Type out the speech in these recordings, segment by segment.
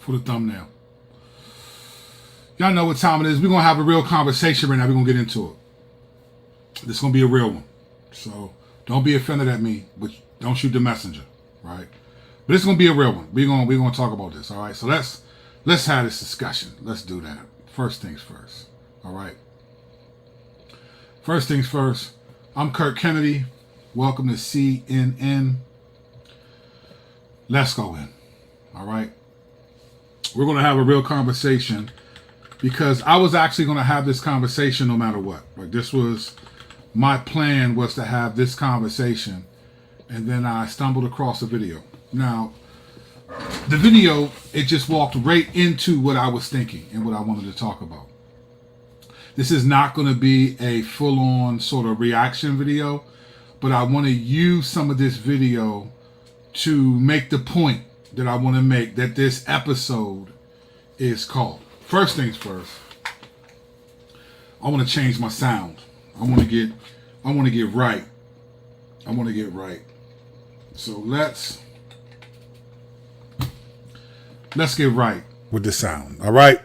for the thumbnail. Y'all know what time it is. We're going to have a real conversation right now. We're going to get into it. This is going to be a real one. So don't be offended at me, but don't shoot the messenger, right? But it's going to be a real one. We're going to talk about this, all right? So let's have this discussion. Let's do that. First things first, all right? First things first, I'm Kirk Kennedy. Welcome to CNN. Let's go in, all right? We're going to have a real conversation because I was actually going to have this conversation no matter what. Like, this was, my plan was to have this conversation, and then I stumbled across a video. Now, the video, it just walked right into what I was thinking and what I wanted to talk about. This is not going to be a full-on sort of reaction video, but I want to use some of this video to make the point that I want to make, that this episode is called. First things first, I want to change my sound. I want to get right. I want to get right. So let's get right with the sound. All right.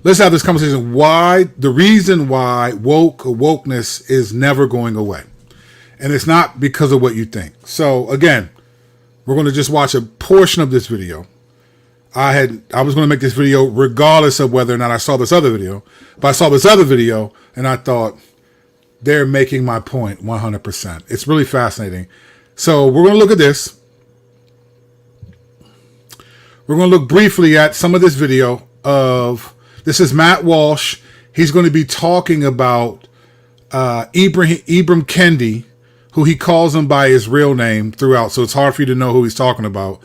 Let's have this conversation. The reason why wokeness is never going away. And it's not because of what you think. So again, we're going to just watch a portion of this video. I was going to make this video regardless of whether or not I saw this other video. But I saw this other video and I thought, they're making my point 100%. It's really fascinating. So we're going to look at this. We're going to look briefly at some of this video of, this is Matt Walsh. He's going to be talking about Ibram Kendi, who he calls him by his real name throughout. So it's hard for you to know who he's talking about.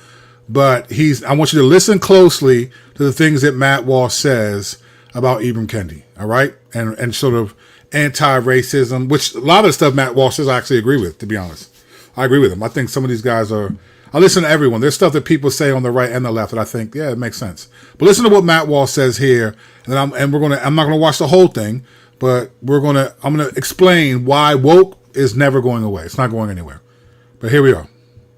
But I want you to listen closely to the things that Matt Walsh says about Ibram Kendi. All right. And sort of anti-racism, which a lot of the stuff Matt Walsh says I actually agree with, to be honest. I agree with him. I think some of these guys I listen to everyone. There's stuff that people say on the right and the left that I think, yeah, it makes sense. But listen to what Matt Walsh says here, and I'm not gonna watch the whole thing, but I'm gonna explain why woke is never going away. It's not going anywhere. But here we are.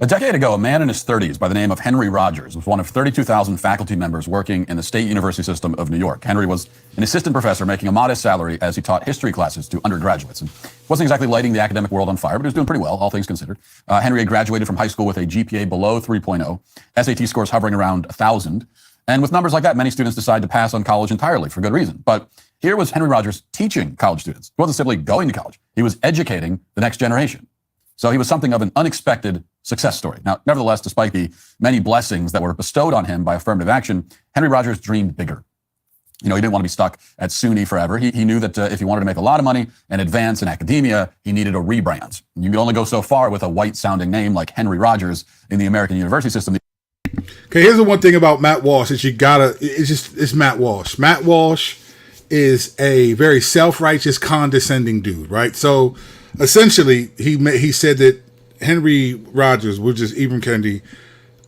A decade ago, a man in his 30s by the name of Henry Rogers was one of 32,000 faculty members working in the State University system of New York. Henry was an assistant professor making a modest salary as he taught history classes to undergraduates. And wasn't exactly lighting the academic world on fire, but he was doing pretty well, all things considered. Henry had graduated from high school with a GPA below 3.0, SAT scores hovering around 1,000. And with numbers like that, many students decide to pass on college entirely for good reason. But here was Henry Rogers teaching college students. He wasn't simply going to college. He was educating the next generation. So he was something of an unexpected success story. Now, nevertheless, despite the many blessings that were bestowed on him by affirmative action, Henry Rogers dreamed bigger. He didn't want to be stuck at SUNY forever. He knew that if he wanted to make a lot of money and advance in academia, he needed a rebrand. You could only go so far with a white-sounding name like Henry Rogers in the American university system. Okay, here's the one thing about Matt Walsh is it's Matt Walsh. Matt Walsh is a very self-righteous, condescending dude, right? So essentially, he said that Henry Rogers, which is Ibram Kendi,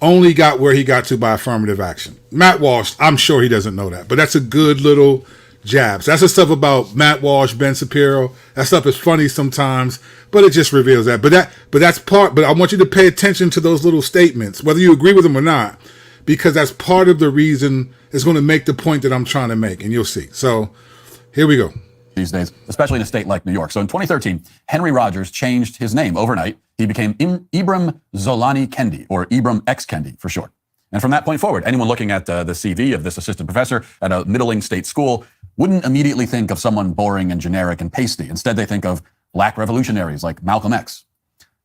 only got where he got to by affirmative action. Matt Walsh, I'm sure he doesn't know that, but that's a good little jab. So that's the stuff about Matt Walsh, Ben Shapiro. That stuff is funny sometimes, but it just reveals that. But I want you to pay attention to those little statements, whether you agree with them or not, because that's part of the reason it's going to make the point that I'm trying to make, and you'll see. So here we go. These days, especially in a state like New York. So in 2013, Henry Rogers changed his name overnight. He became Ibram Zolani Kendi, or Ibram X Kendi for short. And from that point forward, anyone looking at the CV of this assistant professor at a middling state school wouldn't immediately think of someone boring and generic and pasty. Instead, they think of black revolutionaries like Malcolm X.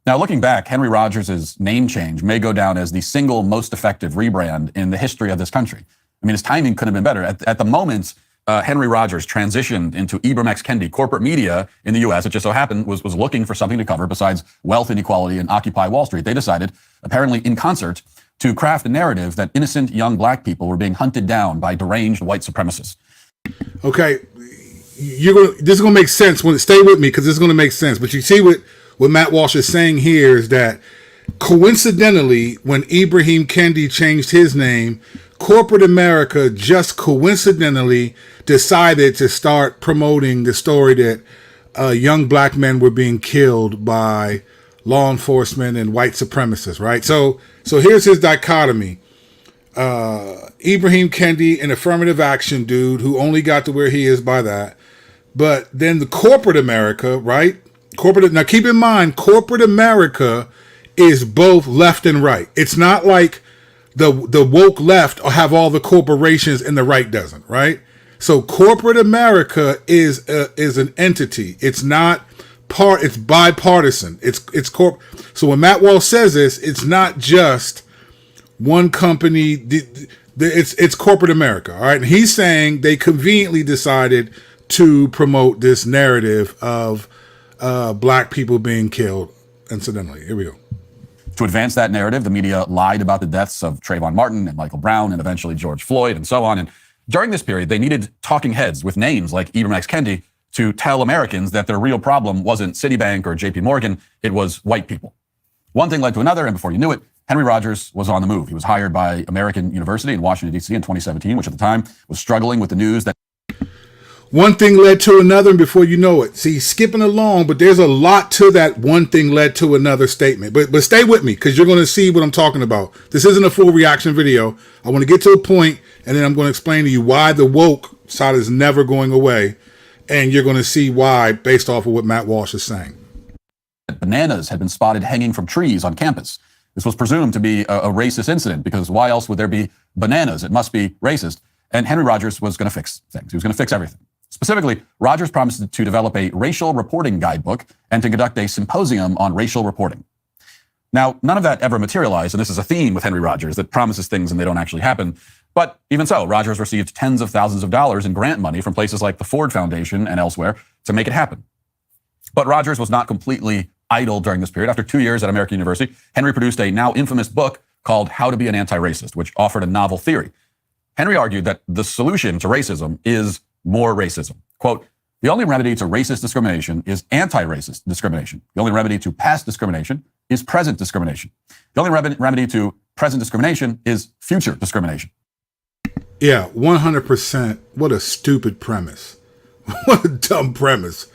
Now, looking back, Henry Rogers' name change may go down as the single most effective rebrand in the history of this country. I mean, his timing couldn't have been better. At the moment, Henry Rogers transitioned into Ibram X Kendi. Corporate media in the U.S., it just so happened, was looking for something to cover besides wealth inequality and Occupy Wall Street. They decided, apparently in concert, to craft a narrative that innocent young black people were being hunted down by deranged white supremacists. Okay, this is going to make sense. Stay with me, because this is going to make sense. But you see what Matt Walsh is saying here is that coincidentally, when Ibram Kendi changed his name, corporate America just coincidentally decided to start promoting the story that young black men were being killed by law enforcement and white supremacists, right? So here's his dichotomy. Ibrahim Kendi, an affirmative action dude who only got to where he is by that. But then the corporate America, right? Now keep in mind, corporate America is both left and right. It's not like the woke left have all the corporations and the right doesn't, right? So corporate America is an entity. It's not it's bipartisan. So when Matt Walsh says this, it's not just one company. It's corporate America, all right? And he's saying they conveniently decided to promote this narrative of black people being killed incidentally. Here we go. To advance that narrative, the media lied about the deaths of Trayvon Martin and Michael Brown and eventually George Floyd and so on. And during this period, they needed talking heads with names like Ibrahim X. Kendi to tell Americans that their real problem wasn't Citibank or JP Morgan, it was white people. One thing led to another, and before you knew it, Henry Rogers was on the move. He was hired by American University in Washington, D.C. in 2017, which at the time was struggling with the news that one thing led to another, and before you know it, see, skipping along, but there's a lot to that one thing led to another statement. But stay with me, because you're going to see what I'm talking about. This isn't a full reaction video. I want to get to a point, and then I'm going to explain to you why the woke side is never going away, and you're going to see why based off of what Matt Walsh is saying. Bananas had been spotted hanging from trees on campus. This was presumed to be a racist incident, because why else would there be bananas? It must be racist. And Henry Rogers was going to fix things. He was going to fix everything. Specifically, Rogers promised to develop a racial reporting guidebook and to conduct a symposium on racial reporting. Now, none of that ever materialized, and this is a theme with Henry Rogers, that promises things and they don't actually happen. But even so, Rogers received tens of thousands of dollars in grant money from places like the Ford Foundation and elsewhere to make it happen. But Rogers was not completely idle during this period. After 2 years at American University, Henry produced a now infamous book called How to Be an Anti-Racist, which offered a novel theory. Henry argued that the solution to racism is more racism. Quote, the only remedy to racist discrimination is anti-racist discrimination. The only remedy to past discrimination is present discrimination. The only remedy to present discrimination is future discrimination. Yeah, 100%. What a stupid premise. What a dumb premise.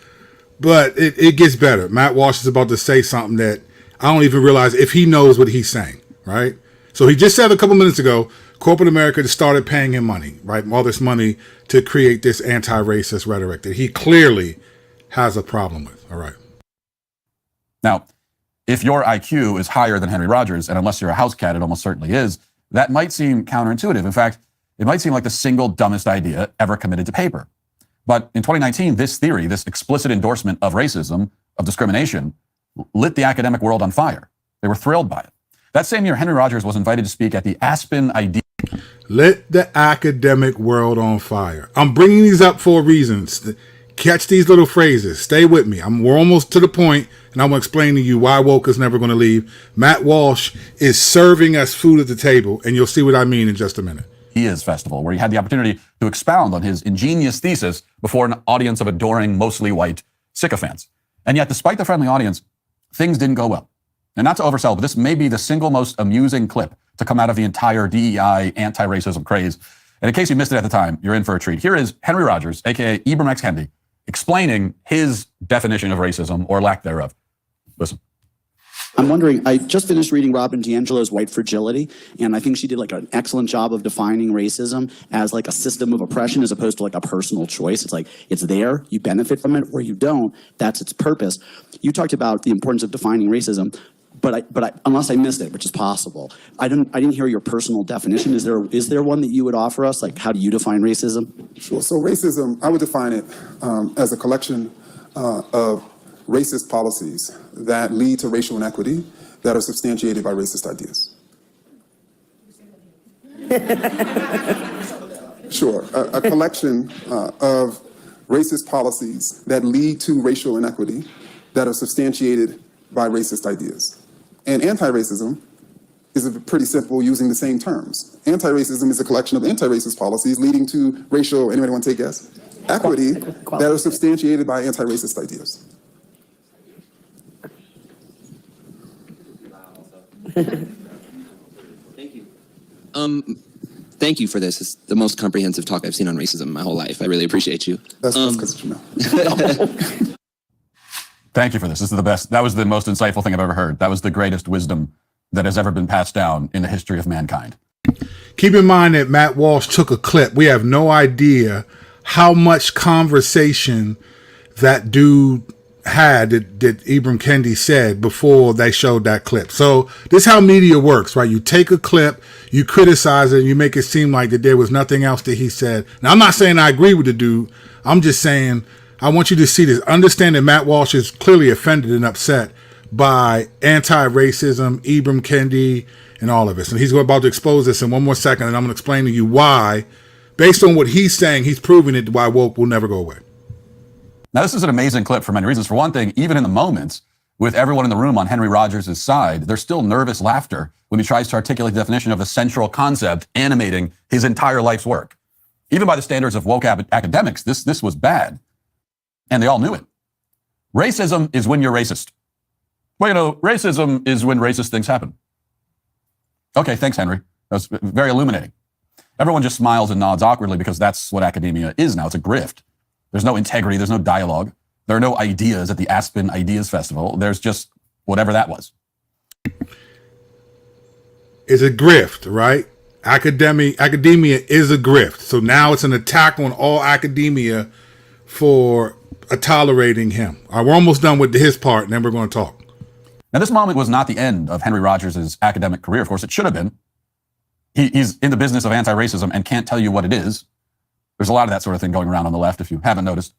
But it gets better. Matt Walsh is about to say something that I don't even realize if he knows what he's saying, right? So he just said a couple minutes ago, corporate America just started paying him money, right? All this money to create this anti-racist rhetoric that he clearly has a problem with. All right. Now, if your IQ is higher than Henry Rogers, and unless you're a house cat, it almost certainly is, that might seem counterintuitive. In fact, it might seem like the single dumbest idea ever committed to paper. But in 2019, this theory, this explicit endorsement of racism, of discrimination, lit the academic world on fire. They were thrilled by it. That same year, Henry Rogers was invited to speak at the Aspen Idea. Lit the academic world on fire. I'm bringing these up for reasons. Catch these little phrases. Stay with me. We're almost to the point, and I'm going to explain to you why woke is never going to leave. Matt Walsh is serving us food at the table, and you'll see what I mean in just a minute. He Is Festival, where he had the opportunity to expound on his ingenious thesis before an audience of adoring, mostly white sycophants. And yet, despite the friendly audience, things didn't go well. And not to oversell, but this may be the single most amusing clip to come out of the entire DEI anti-racism craze. And in case you missed it at the time, you're in for a treat. Here is Henry Rogers, aka Ibrahim X. Kendi, explaining his definition of racism, or lack thereof. Listen. I'm wondering, I just finished reading Robin DiAngelo's White Fragility, and I think she did like an excellent job of defining racism as like a system of oppression as opposed to like a personal choice. It's like, it's there, you benefit from it, or you don't. That's its purpose. You talked about the importance of defining racism, but unless I missed it, which is possible, I didn't hear your personal definition. Is there one that you would offer us? Like, how do you define racism? Sure. So racism, I would define it as a collection of racist policies that lead to racial inequity that are substantiated by racist ideas. Sure. A collection of racist policies that lead to racial inequity that are substantiated by racist ideas. And anti-racism is pretty simple, using the same terms. Anti-racism is a collection of anti-racist policies leading to racial, anybody want to take a guess? Equity that are substantiated by anti-racist ideas. Thank you. Thank you for this. It's the most comprehensive talk I've seen on racism in my whole life. I really appreciate you. That's because you know. Thank you for this. This is the best. That was the most insightful thing I've ever heard. That was the greatest wisdom that has ever been passed down in the history of mankind. keep in mind that Matt Walsh took a clip. We have no idea how much conversation that dude had that Ibram Kendi said before they showed that clip. So this is how media works, right? You take a clip, you criticize it, and you make it seem like that there was nothing else that he said. Now, I'm not saying I agree with the dude. I'm just saying I want you to see this. Understand that Matt Walsh is clearly offended and upset by anti-racism, Ibram Kendi, and all of this. And he's about to expose this in one more second, and I'm going to explain to you why, based on what he's saying, he's proving it why woke will never go away. Now, this is an amazing clip for many reasons. For one thing, even in the moment, with everyone in the room on Henry Rogers' side, there's still nervous laughter when he tries to articulate the definition of the central concept animating his entire life's work. Even by the standards of woke academics, this was bad. And they all knew it. Racism is when you're racist. Well, racism is when racist things happen. Okay, thanks, Henry. That was very illuminating. Everyone just smiles and nods awkwardly because that's what academia is now. It's a grift. There's no integrity. There's no dialogue. There are no ideas at the Aspen Ideas Festival. There's just whatever that was. It's a grift, right? Academia is a grift. So now it's an attack on all academia for tolerating him. We're almost done with his part, and then we're going to talk. Now, this moment was not the end of Henry Rogers' academic career. Of course, it should have been. He's in the business of anti-racism and can't tell you what it is. There's a lot of that sort of thing going around on the left, if you haven't noticed.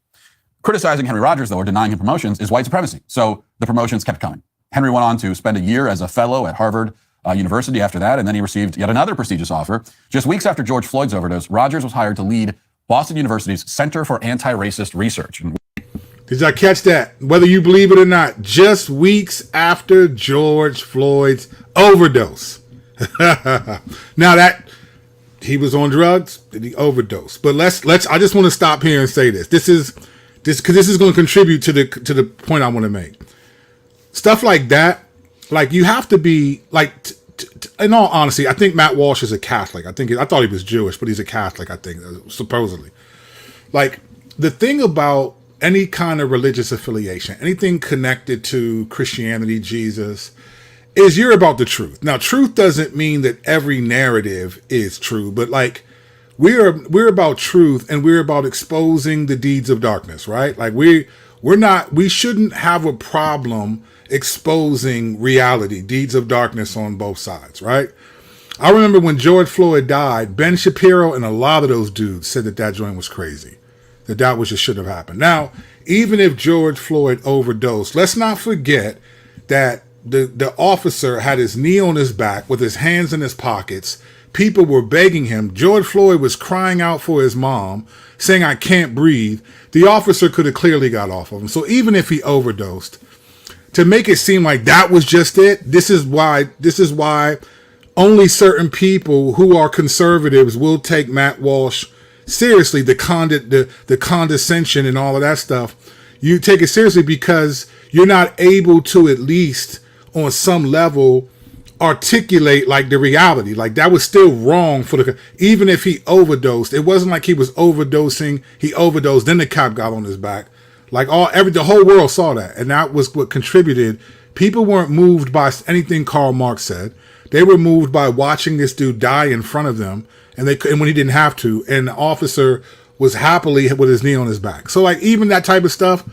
Criticizing Henry Rogers, though, or denying him promotions is white supremacy. So the promotions kept coming. Henry went on to spend a year as a fellow at Harvard University after that, and then he received yet another prestigious offer. Just weeks after George Floyd's overdose, Rogers was hired to lead Boston University's Center for Anti-Racist Research. Did y'all catch that? Whether you believe it or not, just weeks after George Floyd's overdose. Now that he was on drugs, did he overdose? But let's. I just want to stop here and say this. This is because this is going to contribute to the point I want to make. Stuff like that, like you have to be like. In all honesty, I think Matt Walsh is a Catholic. I thought he was Jewish, but he's a Catholic. I think supposedly. Like the thing about any kind of religious affiliation, anything connected to Christianity, Jesus, is you're about the truth. Now, truth doesn't mean that every narrative is true, but like we're about truth and we're about exposing the deeds of darkness, right? Like we shouldn't have a problem exposing reality, deeds of darkness on both sides, right? I remember when George Floyd died, Ben Shapiro and a lot of those dudes said that joint was crazy, that was just should have happened. Now, even if George Floyd overdosed, let's not forget that the officer had his knee on his back with his hands in his pockets. People were begging him. George Floyd was crying out for his mom, saying, "I can't breathe." The officer could have clearly got off of him. So even if he overdosed, to make it seem like that was just it, this is why only certain people who are conservatives will take Matt Walsh seriously, the condescension and all of that stuff. You take it seriously because you're not able to at least on some level articulate like the reality. Like that was still wrong for even if he overdosed, it wasn't like he was overdosing. He overdosed, then the cop got on his back. Like the whole world saw that. And that was what contributed. People weren't moved by anything Karl Marx said. They were moved by watching this dude die in front of them. And when he didn't have to, and the officer was happily with his knee on his back. So like even that type of stuff,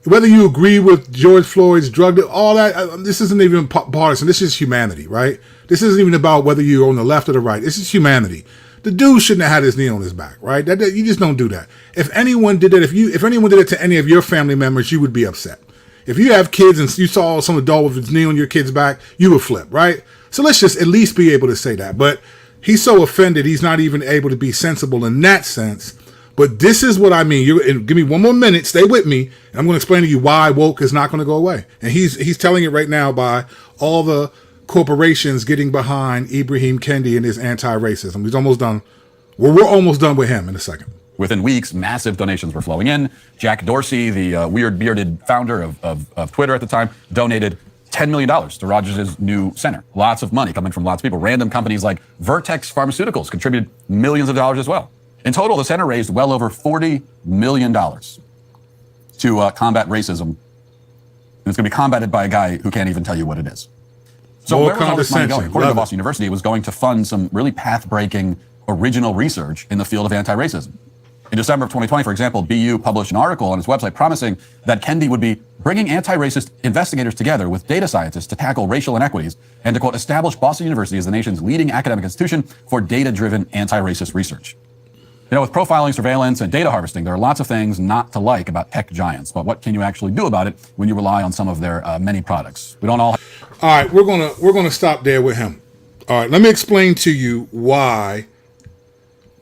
whether you agree with George Floyd's drug, all that, this isn't even partisan. This is humanity, right? This isn't even about whether you're on the left or the right. This is humanity. The dude shouldn't have had his knee on his back, right? You just don't do that. If anyone did that, if anyone did it to any of your family members, you would be upset. If you have kids and you saw some adult with his knee on your kid's back, you would flip, right? So let's just at least be able to say that. But he's so offended, he's not even able to be sensible in that sense. But this is what I mean. Give me one more minute. Stay with me. And I'm going to explain to you why woke is not going to go away. And he's telling it right now by all the corporations getting behind Ibram Kendi and his anti-racism. He's almost done. We're almost done with him in a second. Within weeks, massive donations were flowing in. Jack Dorsey, the weird bearded founder of Twitter at the time, donated $10 million to Rogers' new center. Lots of money coming from lots of people. Random companies like Vertex Pharmaceuticals contributed millions of dollars as well. In total, the center raised well over $40 million to combat racism. And it's going to be combated by a guy who can't even tell you what it is. So More where was all this money going? condescension. According to Love it. Boston University, it was going to fund some really path-breaking original research in the field of anti-racism. In December of 2020, for example, BU published an article on its website promising that Kendi would be bringing anti-racist investigators together with data scientists to tackle racial inequities and to, quote, establish Boston University as the nation's leading academic institution for data-driven anti-racist research. You know, with profiling, surveillance, and data harvesting, there are lots of things not to like about tech giants, but what can you actually do about it when you rely on some of their many products? We don't all... All right, we're gonna stop there with him. All right, let me explain to you why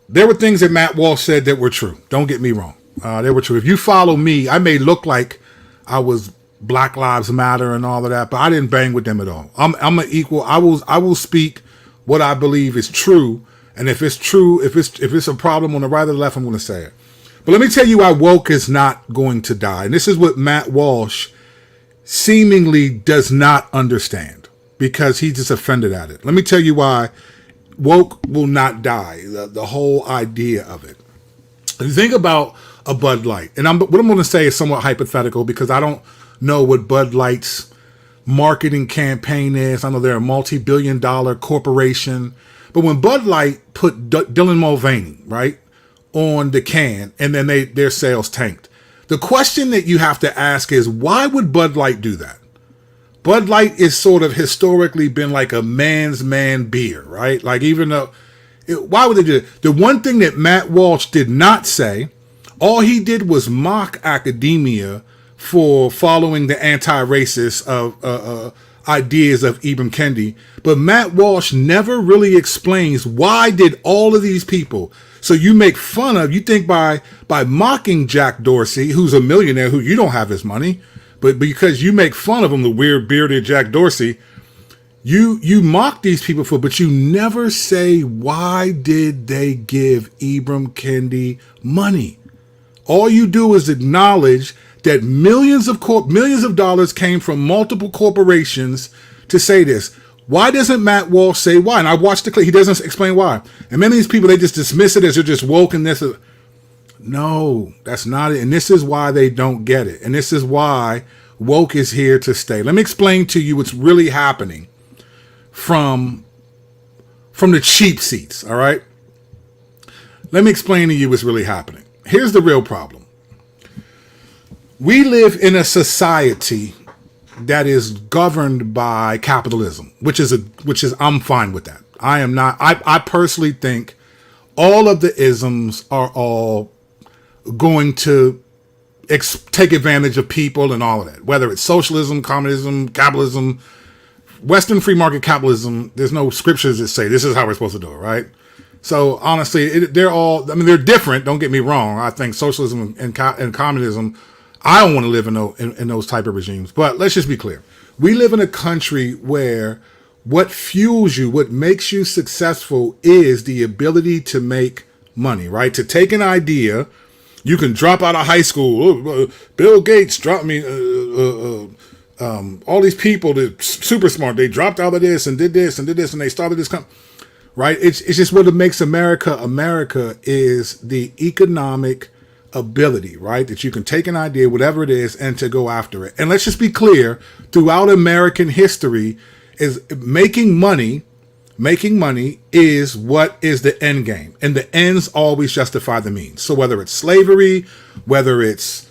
there were things that Matt Walsh said that were true. Don't get me wrong. They were true. If you follow me, I may look like I was Black Lives Matter and all of that, but I didn't bang with them at all. I'm an equal. I will speak what I believe is true. And if it's true, if it's a problem on the right or the left, I'm going to say it. But let me tell you why woke is not going to die. And this is what Matt Walsh seemingly does not understand because he's just offended at it. Let me tell you why woke will not die, the whole idea of it. If you think about a Bud Light, and what I'm going to say is somewhat hypothetical because I don't know what Bud Light's marketing campaign is. I know they're a multi-billion-dollar corporation. But when Bud Light put Dylan Mulvaney, right, on the can and then their sales tanked, the question that you have to ask is, why would Bud Light do that? Bud Light is sort of historically been like a man's man beer, right? Like even though, why would they do it? The one thing that Matt Walsh did not say, all he did was mock academia for following the anti-racist ideas of Ibram Kendi, but Matt Walsh never really explains why did all of these people. So you make fun of, you think by mocking Jack Dorsey, who's a millionaire, who you don't have his money, but because you make fun of him, the weird bearded Jack Dorsey, you mock these people for, but you never say why did they give Ibram Kendi money. All you do is acknowledge that millions of dollars came from multiple corporations to say this. Why doesn't Matt Walsh say why? And I watched the clip. He doesn't explain why. And many of these people, they just dismiss it as they're just woke and this. No, that's not it. And this is why they don't get it. And this is why woke is here to stay. Let me explain to you what's really happening from the cheap seats, all right? Let me explain to you what's really happening. Here's the real problem. We live in a society that is governed by capitalism, which is I'm fine with that. I am not. I personally think all of the isms are all going to take advantage of people and all of that. Whether it's socialism, communism, capitalism, Western free market capitalism. There's no scriptures that say this is how we're supposed to do it, right? So honestly, they're all. I mean, they're different. Don't get me wrong. I think socialism and communism. I don't want to live in those type of regimes. But let's just be clear. We live in a country where what fuels you, what makes you successful is the ability to make money, right? To take an idea, you can drop out of high school. Bill Gates dropped me. All these people that super smart, they dropped out of this and did this and did this and they started this company, right? It's just what makes America is the economic ability, right? That you can take an idea, whatever it is, and to go after it. And let's just be clear, throughout American history, is making money is what is the end game. And the ends always justify the means. So whether it's slavery, whether it's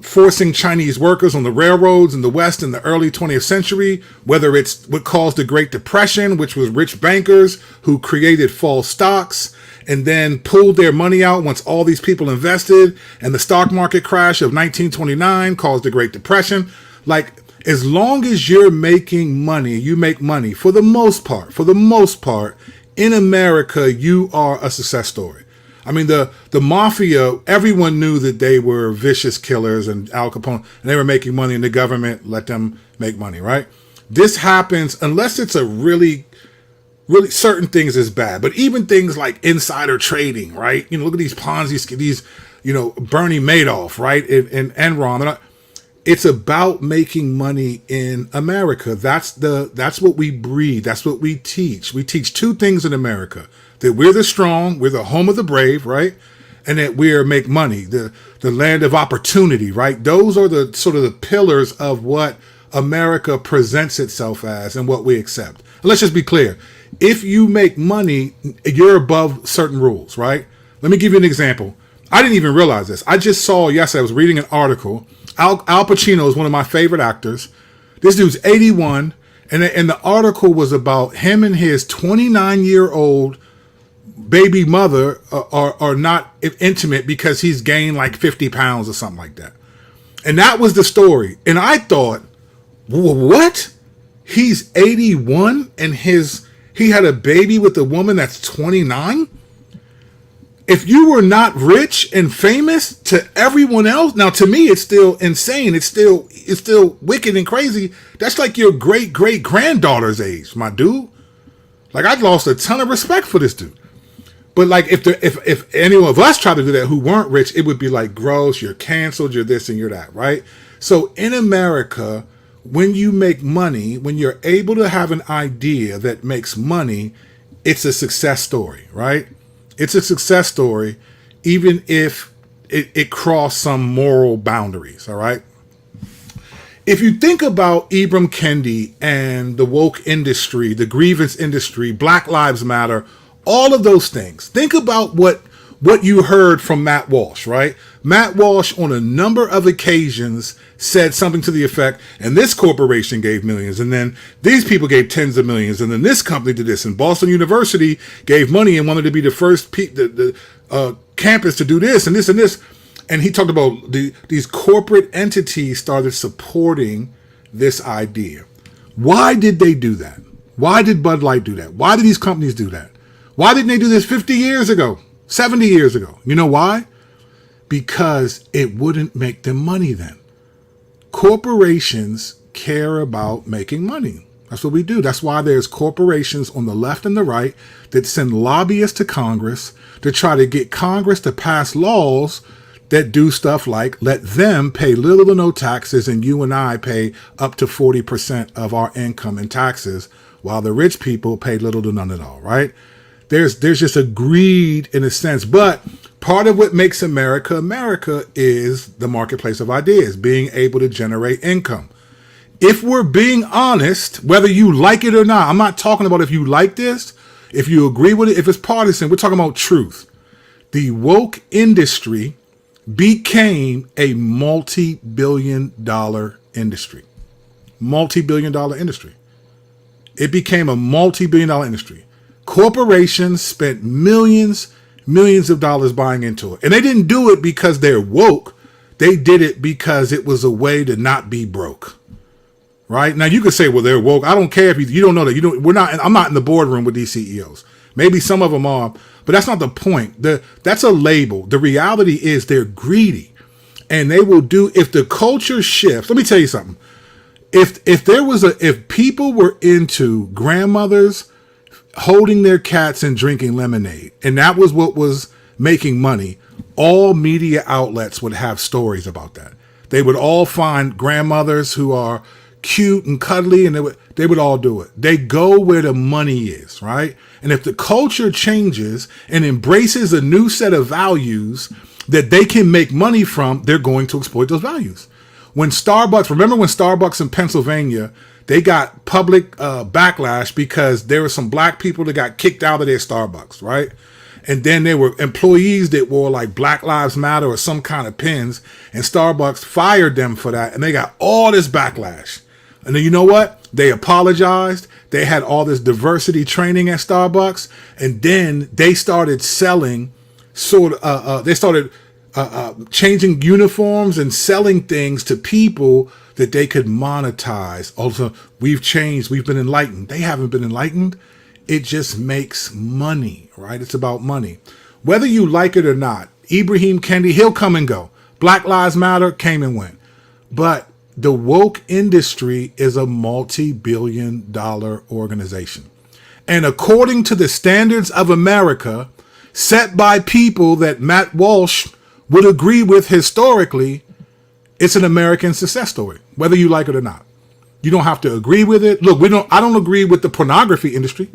forcing Chinese workers on the railroads in the West in the early 20th century, whether it's what caused the Great Depression, which was rich bankers who created false stocks, and then pulled their money out once all these people invested, and the stock market crash of 1929 caused the Great Depression. Like, as long as you're making money, you make money for the most part, in America, you are a success story. I mean, the mafia, everyone knew that they were vicious killers and Al Capone, and they were making money, and the government let them make money, right? This happens unless it's a really certain things is bad, but even things like insider trading, right? You know, look at these Ponzi, these, Bernie Madoff, right? And Enron. It's about making money in America. That's what we breed. That's what we teach. We teach two things in America: that we're the strong, we're the home of the brave, right? And that we make money, the land of opportunity, right? Those are the sort of the pillars of what America presents itself as and what we accept. And let's just be clear. If you make money, you're above certain rules, right? Let me give you an example. I didn't even realize this. I just saw yesterday, I was reading an article. Al Pacino is one of my favorite actors. This dude's 81, and the article was about him and his 29-year-old baby mother are not intimate because he's gained like 50 pounds or something like that. And that was the story. And I thought, what? He's 81 and he had a baby with a woman that's 29? If you were not rich and famous to everyone else, now to me it's still insane. It's still wicked and crazy. That's like your great granddaughter's age, my dude. Like, I lost a ton of respect for this dude. But like, if any of us tried to do that who weren't rich, it would be like, gross, you're canceled, you're this and you're that, right? So in America, when you make money, when you're able to have an idea that makes money, it's a success story, right? It's a success story, even if it crossed some moral boundaries, all right? If you think about Ibram Kendi and the woke industry, the grievance industry, Black Lives Matter, all of those things, think about what you heard from Matt Walsh, right? Matt Walsh on a number of occasions said something to the effect, and this corporation gave millions, and then these people gave tens of millions, and then this company did this, and Boston University gave money and wanted to be the first campus to do this and this and this. And he talked about these corporate entities started supporting this idea. Why did they do that? Why did Bud Light do that? Why did these companies do that? Why didn't they do this 50 years ago, 70 years ago? You know why? Because it wouldn't make them money then. Corporations care about making money. That's what we do. That's why there's corporations on the left and the right that send lobbyists to Congress to try to get Congress to pass laws that do stuff like let them pay little or no taxes and you and I pay up to 40% of our income in taxes while the rich people pay little to none at all, right? There's just a greed in a sense, but part of what makes America America is the marketplace of ideas, being able to generate income. If we're being honest, whether you like it or not, I'm not talking about if you like this, if you agree with it, if it's partisan, we're talking about truth. The woke industry became a multi-billion-dollar industry. Multi-billion-dollar industry. It became a multi-billion-dollar industry. Corporations spent millions of dollars buying into it. And they didn't do it because they're woke. They did it because it was a way to not be broke. Right? Now you could say, well, they're woke. I don't care if you don't know that. I'm not in the boardroom with these CEOs. Maybe some of them are, but that's not the point. That's a label. The reality is they're greedy. And they will do, if the culture shifts, let me tell you something. If people were into grandmothers holding their cats and drinking lemonade, and that was what was making money, all media outlets would have stories about that. They would all find grandmothers who are cute and cuddly, and they would all do it. They go where the money is, right? And if the culture changes and embraces a new set of values that they can make money from, they're going to exploit those values. Remember when Starbucks in Pennsylvania, they got public backlash because there were some black people that got kicked out of their Starbucks, right? And then there were employees that wore like Black Lives Matter or some kind of pins, and Starbucks fired them for that, and they got all this backlash. And then you know what? They apologized. They had all this diversity training at Starbucks, and then they started selling changing uniforms and selling things to people that they could monetize. Also, we've changed. We've been enlightened. They haven't been enlightened. It just makes money, right? It's about money. Whether you like it or not, Ibram Kendi, he'll come and go. Black Lives Matter came and went. But the woke industry is a multi-billion-dollar organization. And according to the standards of America, set by people that Matt Walsh would agree with historically, it's an American success story, whether you like it or not. You don't have to agree with it. Look, I don't agree with the pornography industry.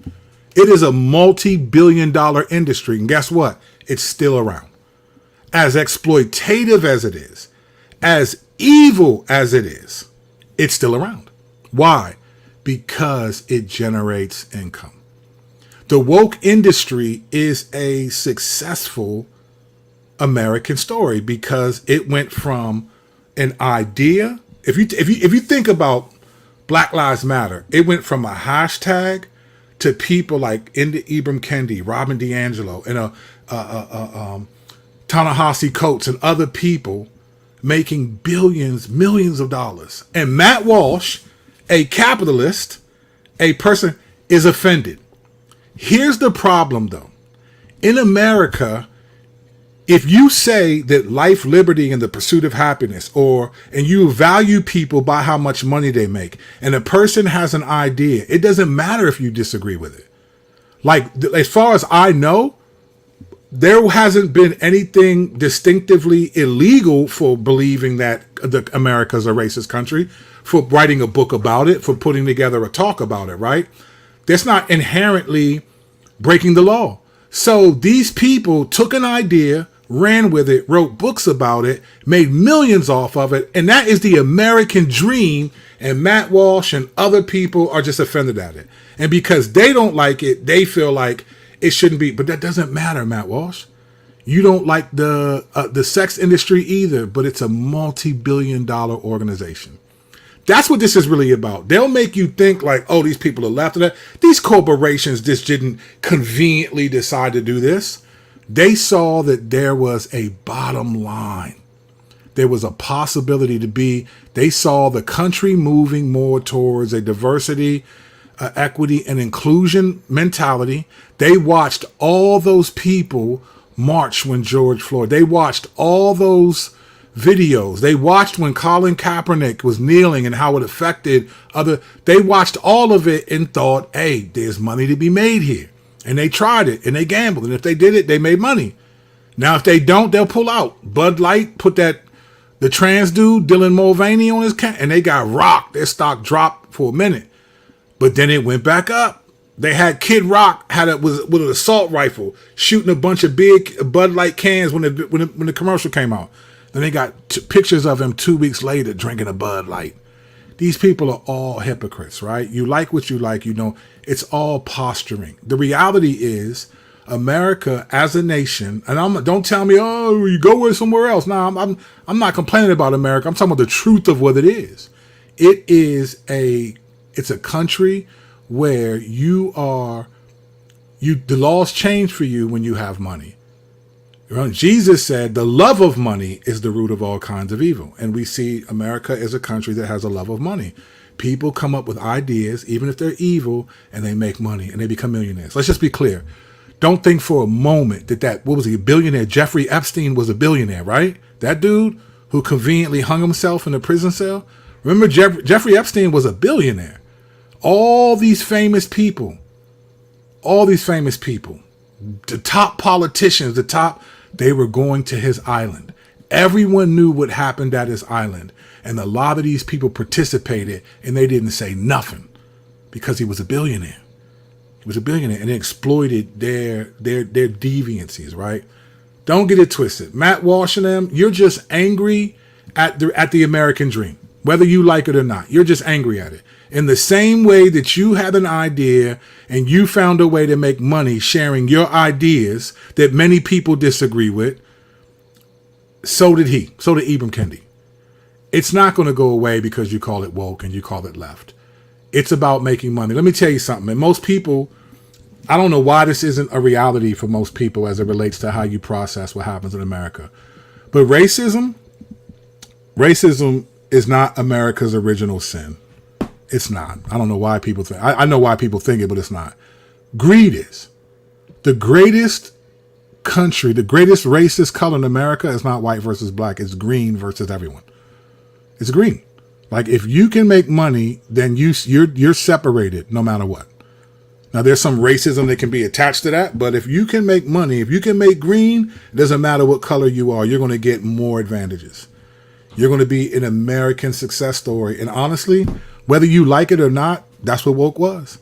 It is a multi-billion-dollar industry. And guess what? It's still around. As exploitative as it is, as evil as it is, it's still around. Why? Because it generates income. The woke industry is a successful American story because it went from an idea. If you think about Black Lives Matter, it went from a hashtag to people like Inda Ibram Kendi, Robin DiAngelo, and Ta-Nehisi Coates and other people making billions, millions of dollars. And Matt Walsh, a capitalist, a person, is offended. Here's the problem, though. In America, if you say that life, liberty, and the pursuit of happiness, and you value people by how much money they make, and a person has an idea, it doesn't matter if you disagree with it. Like, as far as I know, there hasn't been anything distinctively illegal for believing that America's a racist country, for writing a book about it, for putting together a talk about it, right? That's not inherently breaking the law. So these people took an idea, ran with it, wrote books about it, made millions off of it, and that is the American dream, and Matt Walsh and other people are just offended at it. And because they don't like it, they feel like it shouldn't be. But that doesn't matter, Matt Walsh. You don't like the sex industry either, but it's a multi-billion-dollar organization. That's what this is really about. They'll make you think like, oh, these people are left of that. These corporations just didn't conveniently decide to do this. They saw that there was a bottom line. There was a possibility they saw the country moving more towards a diversity, equity, and inclusion mentality. They watched all those people march when George Floyd. They watched all those videos. They watched when Colin Kaepernick was kneeling and how it affected they watched all of it and thought, hey, there's money to be made here. And they tried it and they gambled. And if they did it, they made money. Now, if they don't, they'll pull out. Bud Light put the trans dude, Dylan Mulvaney, on his camp, and they got rocked. Their stock dropped for a minute, but then it went back up. They had Kid Rock with an assault rifle shooting a bunch of big Bud Light cans when the commercial came out. Then they got pictures of him 2 weeks later drinking a Bud Light. These people are all hypocrites, right? You like what you like, it's all posturing. The reality is America as a nation, and don't tell me, oh, you go somewhere else. No, I'm not complaining about America. I'm talking about the truth of what it is. It's a country where the laws change for you when you have money. Jesus said the love of money is the root of all kinds of evil. And we see America as a country that has a love of money. People come up with ideas, even if they're evil, and they make money and they become millionaires. Let's just be clear. Don't think for a moment what was he, a billionaire? Jeffrey Epstein was a billionaire, right? That dude who conveniently hung himself in a prison cell. Remember, Jeffrey Epstein was a billionaire. All these famous people, the top politicians, they were going to his island. Everyone knew what happened at his island. And a lot of these people participated and they didn't say nothing because he was a billionaire. He was a billionaire and they exploited their deviancies, right? Don't get it twisted. Matt Walsh and them, you're just angry at the American dream, whether you like it or not. You're just angry at it. In the same way that you had an idea and you found a way to make money sharing your ideas that many people disagree with, so did he. So did Ibram Kendi. It's not going to go away because you call it woke and you call it left. It's about making money. Let me tell you something. And most people, I don't know why this isn't a reality for most people as it relates to how you process what happens in America. But racism is not America's original sin. It's not. I don't know why people think. I know why people think it, but it's not. Greed is. The greatest country, the greatest racist color in America is not white versus black. It's green versus everyone. It's green. Like if you can make money, then you're separated no matter what. Now there's some racism that can be attached to that, but if you can make money, if you can make green, it doesn't matter what color you are, you're going to get more advantages. You're going to be an American success story. And honestly, whether you like it or not, that's what woke was.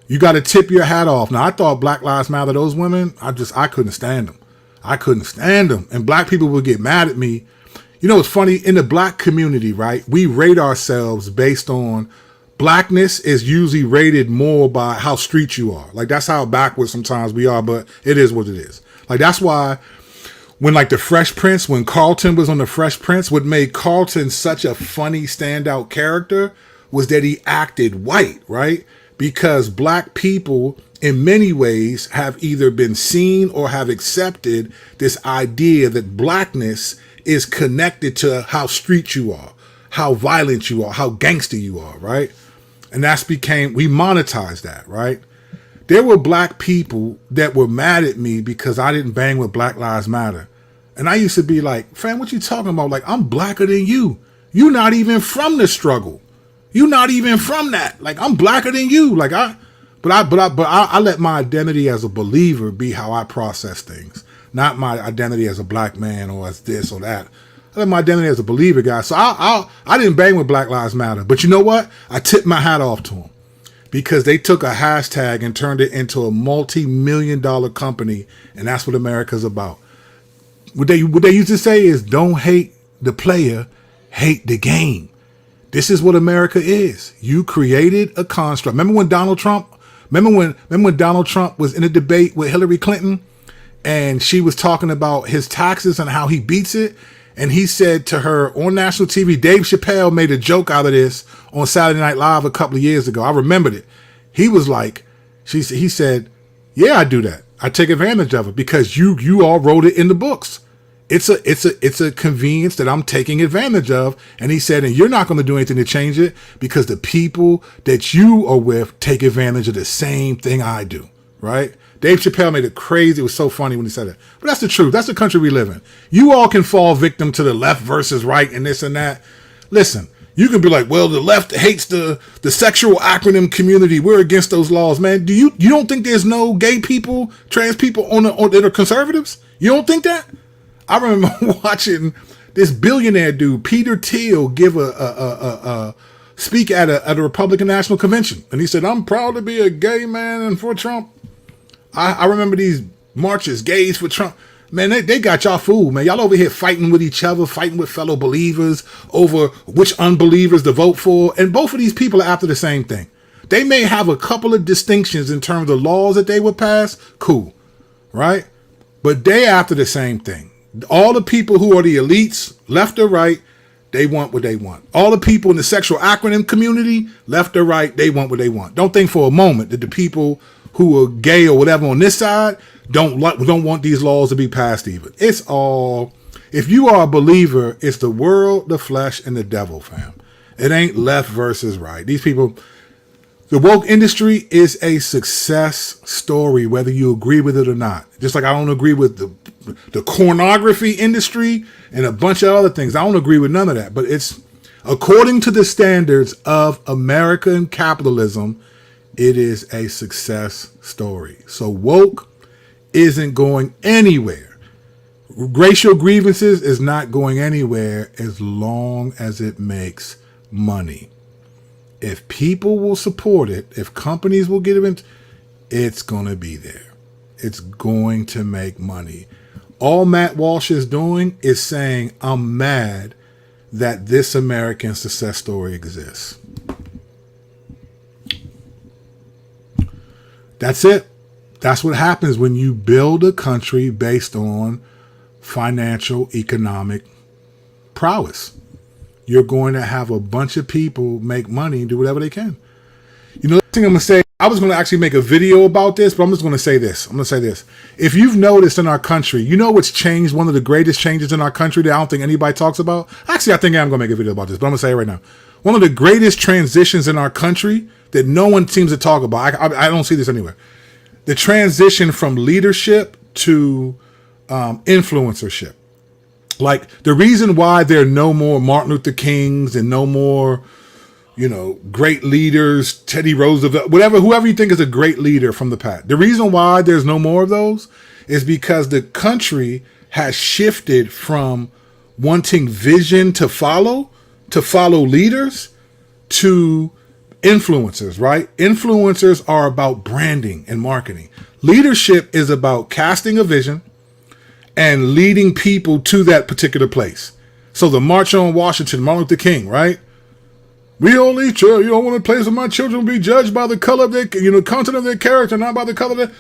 You got to tip your hat off. Now, I thought Black Lives Matter, those women, I couldn't stand them. I couldn't stand them. And black people would get mad at me You know, it's funny, in the black community, right? We rate ourselves based on blackness is usually rated more by how street you are. Like, that's how backwards sometimes we are, but it is what it is. Like, that's why when like the Fresh Prince, when Carlton was on the Fresh Prince, what made Carlton such a funny standout character was that he acted white, right? Because black people in many ways have either been seen or have accepted this idea that blackness is connected to how street you are, how violent you are, how gangster you are, right? And we monetized that, right? There were black people that were mad at me because I didn't bang with Black Lives Matter. And I used to be like, fam, what you talking about? Like, I'm blacker than you. You're not even from the struggle. You're not even from that. Like, I'm blacker than you. Like, I let my identity as a believer be how I process things, not my identity as a black man or as this or that. I let my identity as a believer, guys. So I didn't bang with Black Lives Matter. But you know what? I tipped my hat off to them because they took a hashtag and turned it into a multi-million-dollar company, and that's what America's about. What they used to say is, don't hate the player, hate the game. This is what America is. You created a construct. Remember when Donald Trump was in a debate with Hillary Clinton and she was talking about his taxes and how he beats it? And he said to her on national TV, Dave Chappelle made a joke out of this on Saturday Night Live a couple of years ago. I remembered it. He was like, he said, yeah, I do that. I take advantage of it because you all wrote it in the books. It's a convenience that I'm taking advantage of. And he said, and you're not going to do anything to change it because the people that you are with take advantage of the same thing I do, right? Dave Chappelle made it crazy. It was so funny when he said it. But that's the truth. That's the country we live in. You all can fall victim to the left versus right and this and that. Listen, you can be like, well, the left hates the sexual acronym community. We're against those laws, man. You don't think there's no gay people, trans people that are conservatives? You don't think that? I remember watching this billionaire dude, Peter Thiel, give a speak at a Republican National Convention. And he said, I'm proud to be a gay man and for Trump. I remember these marches, gays for Trump. Man, they got y'all fooled, man. Y'all over here fighting with each other, fighting with fellow believers over which unbelievers to vote for. And both of these people are after the same thing. They may have a couple of distinctions in terms of laws that they would pass. Cool, right? But they after the same thing. All the people who are the elites, left or right, they want what they want. All the people in the sexual acronym community, left or right, they want what they want. Don't think for a moment that the people who are gay or whatever on this side don't want these laws to be passed either. It's all, if you are a believer, it's the world, the flesh, and the devil, fam. It ain't left versus right. These people, the woke industry is a success story, whether you agree with it or not. Just like I don't agree with the pornography industry and a bunch of other things. I don't agree with none of that. But it's, according to the standards of American capitalism, it is a success story. So woke isn't going anywhere. Racial grievances is not going anywhere as long as it makes money. If people will support it, if companies will get it, it's going to be there. It's going to make money. All Matt Walsh is doing is saying, I'm mad that this American success story exists. That's it. That's what happens when you build a country based on financial, economic prowess. You're going to have a bunch of people make money and do whatever they can. You know, the thing I'm going to say, I was going to actually make a video about this, but I'm just going to say this. If you've noticed in our country, you know what's changed? One of the greatest changes in our country that I don't think anybody talks about? Actually, I think I'm going to make a video about this, but I'm going to say it right now. One of the greatest transitions in our country that no one seems to talk about, I don't see this anywhere. The transition from leadership to influencership. Like, the reason why there are no more Martin Luther Kings and no more, great leaders, Teddy Roosevelt, whoever you think is a great leader from the past. The reason why there's no more of those is because the country has shifted from wanting vision to follow leaders to influencers, right? Influencers are about branding and marketing. Leadership is about casting a vision and leading people to that particular place. So the March on Washington, Martin Luther King, right? We only, you don't want a place where my children will be judged by the color of their, content of their character, not by the color of their.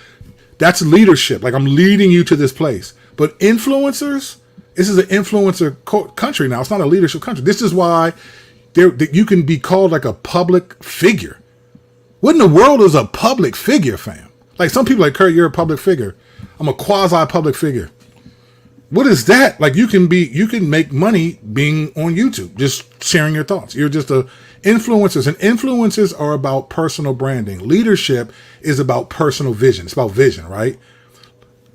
That's leadership. Like, I'm leading you to this place. But influencers, this is an influencer country now. It's not a leadership country. This is why you can be called like a public figure. What in the world is a public figure, fam? Like, some people like, Kurt, you're a public figure. I'm a quasi-public figure. What is that? Like, you can make money being on YouTube, just sharing your thoughts. You're just a influencers, and influencers are about personal branding. Leadership is about personal vision. It's about vision, right?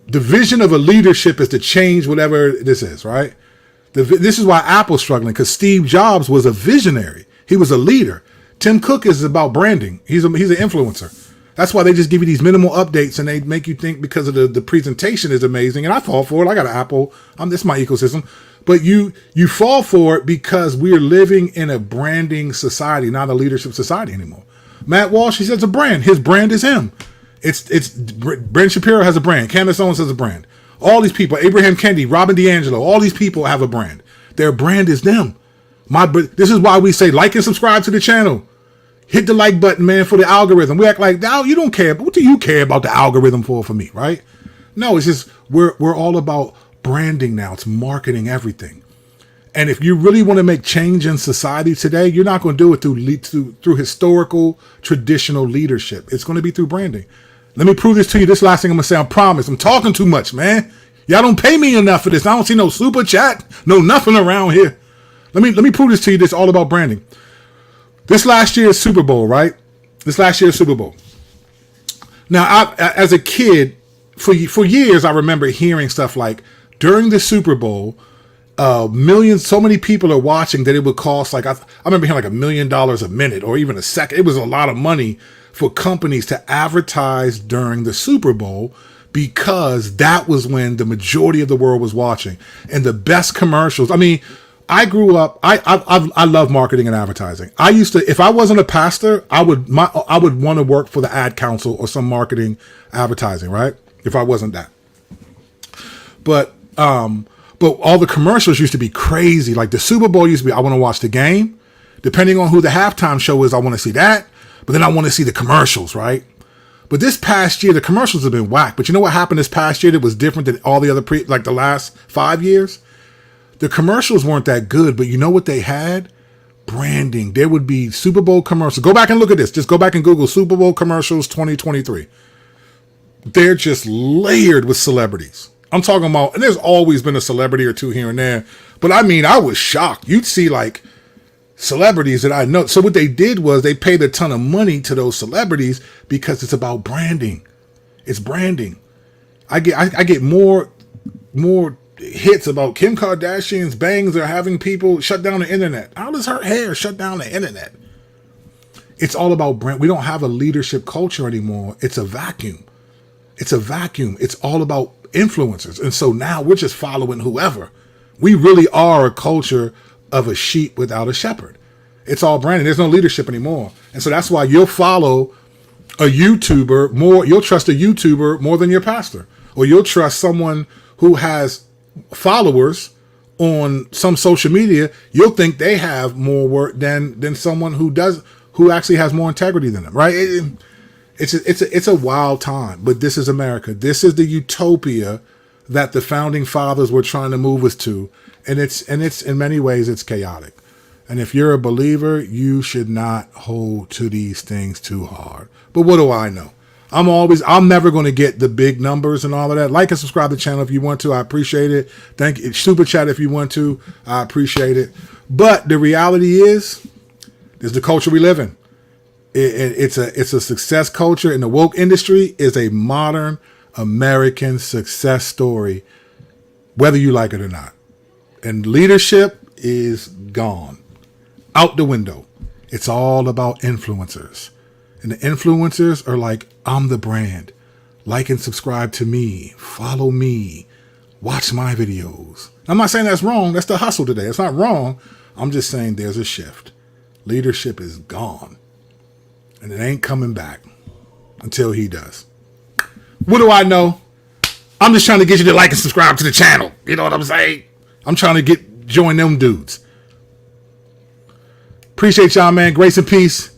The vision of a leadership is to change whatever this is, right? This is why Apple's struggling, because Steve Jobs was a visionary. He was a leader. Tim Cook is about branding. He's an influencer. That's why they just give you these minimal updates, and they make you think because of the presentation is amazing. And I fall for it. I got an Apple. This is my ecosystem. But you fall for it because we're living in a branding society, not a leadership society anymore. Matt Walsh, he says a brand. His brand is him. It's Ben Shapiro has a brand. Candace Owens has a brand. All these people, Abraham Kennedy, Robin DiAngelo, all these people have a brand. Their brand is them. This is why we say like and subscribe to the channel. Hit the like button, man, for the algorithm. We act like, now you don't care. But what do you care about the algorithm for me, right? No, it's just we're all about branding now. It's marketing everything. And if you really want to make change in society today, you're not going to do it through historical, traditional leadership. It's going to be through branding. Let me prove this to you. This last thing I'm going to say, I promise. I'm talking too much, man. Y'all don't pay me enough for this. I don't see no super chat, no nothing around here. Let me prove this to you. This is all about branding. This last year's Super Bowl, right? This last year's Super Bowl. Now, as a kid, for years, I remember hearing stuff like, during the Super Bowl, millions, so many people are watching that it would cost like, I remember hearing like $1 million a minute or even a second. It was a lot of money for companies to advertise during the Super Bowl, because that was when the majority of the world was watching. And the best commercials, I mean, I grew up, I love marketing and advertising. I used to, if I wasn't a pastor, I would want to work for the ad council or some marketing advertising, right? If I wasn't that. But all the commercials used to be crazy. Like the Super Bowl used to be, I want to watch the game. Depending on who the halftime show is, I want to see that. But then I want to see the commercials, right? But this past year, the commercials have been whack. But you know what happened this past year that was different than all the other like the last 5 years? The commercials weren't that good, but you know what they had? Branding. There would be Super Bowl commercials. Go back and look at this. Just go back and Google Super Bowl commercials 2023. They're just layered with celebrities. I'm talking about, and there's always been a celebrity or two here and there, but I mean, I was shocked. You'd see like celebrities that I know. So what they did was they paid a ton of money to those celebrities because it's about branding. It's branding. I get more hits about Kim Kardashian's bangs are having people shut down the internet. How does her hair shut down the internet? It's all about brand. We don't have a leadership culture anymore. It's a vacuum. It's a vacuum. It's all about influencers. And so now we're just following whoever. We really are a culture of a sheep without a shepherd. It's all branding. There's no leadership anymore. And so that's why you'll follow a YouTuber more. You'll trust a YouTuber more than your pastor, or you'll trust someone who has followers on some social media. You'll think they have more work than someone who actually has more integrity than them, right? It's a wild time, but this is America. This is the utopia that the founding fathers were trying to move us to, and it's in many ways it's chaotic. And if you're a believer, you should not hold to these things too hard. But what do I know? I'm never going to get the big numbers and all of that. Like and subscribe to the channel if you want to. I appreciate it. Thank you. Super chat if you want to. I appreciate it. But the reality is, this is the culture we live in. It's a success culture, and the woke industry is a modern American success story, whether you like it or not. And leadership is gone, out the window. It's all about influencers. And the influencers are like, I'm the brand. Like and subscribe to me. Follow me. Watch my videos. I'm not saying that's wrong. That's the hustle today. It's not wrong. I'm just saying there's a shift. Leadership is gone. And it ain't coming back until he does. What do I know? I'm just trying to get you to like and subscribe to the channel. You know what I'm saying? I'm trying to get join them dudes. Appreciate y'all, man. Grace and peace.